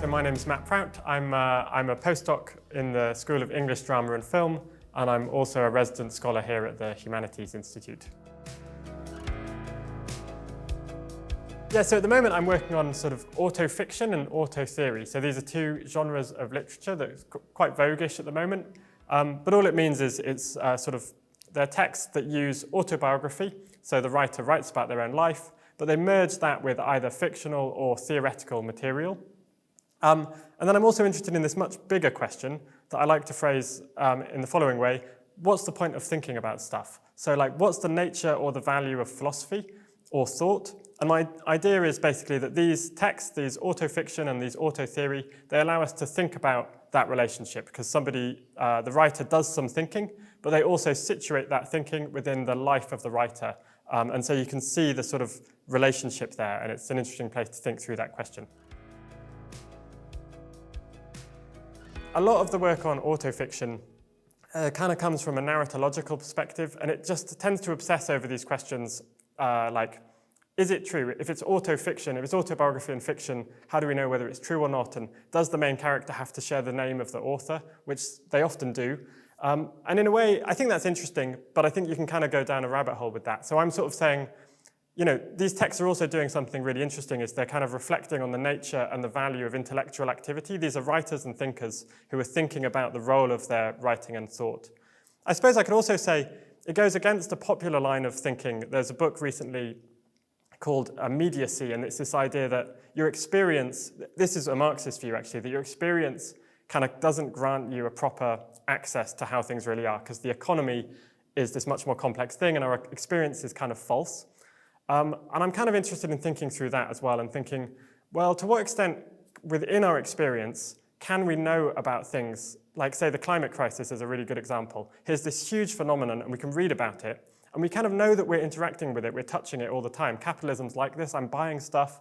So my name is Matt Prout. I'm a postdoc in the School of English, Drama and Film, and I'm also a resident scholar here at the Humanities Institute. Yeah, so at the moment I'm working on sort of autofiction and autotheory. So these are two genres of literature that are quite voguish at the moment. But all it means is they're texts that use autobiography. So the writer writes about their own life, but they merge that with either fictional or theoretical material. And then I'm also interested in this much bigger question that I like to phrase in the following way. What's the point of thinking about stuff? So what's the nature or the value of philosophy or thought? And my idea is basically that these texts, these autofiction and these autotheory, they allow us to think about that relationship because the writer does some thinking, but they also situate that thinking within the life of the writer. And so you can see the sort of relationship there, and it's an interesting place to think through that question. A lot of the work on autofiction kind of comes from a narratological perspective, and it just tends to obsess over these questions is it true? If it's autofiction, if it's autobiography and fiction, how do we know whether it's true or not? And does the main character have to share the name of the author, which they often do? And in a way, I think that's interesting, but I think you can kind of go down a rabbit hole with that. So I'm sort of saying, these texts are also doing something really interesting is they're kind of reflecting on the nature and the value of intellectual activity. These are writers and thinkers who are thinking about the role of their writing and thought. I suppose I could also say it goes against a popular line of thinking. There's a book recently called Immediacy, and it's this idea that your experience, this is a Marxist view actually, that your experience kind of doesn't grant you a proper access to how things really are, because the economy is this much more complex thing and our experience is kind of false. And I'm kind of interested in thinking through that as well and thinking, well, to what extent within our experience can we know about things like, say, the climate crisis is a really good example. Here's this huge phenomenon and we can read about it, and we kind of know that we're interacting with it, we're touching it all the time. Capitalism's like this, I'm buying stuff.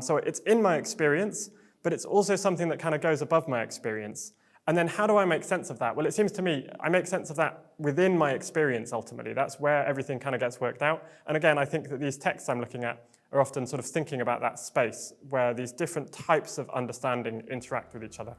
So it's in my experience, but it's also something that kind of goes above my experience. And then how do I make sense of that? Well, it seems to me I make sense of that within my experience, ultimately. That's where everything kind of gets worked out. And again, I think that these texts I'm looking at are often sort of thinking about that space where these different types of understanding interact with each other.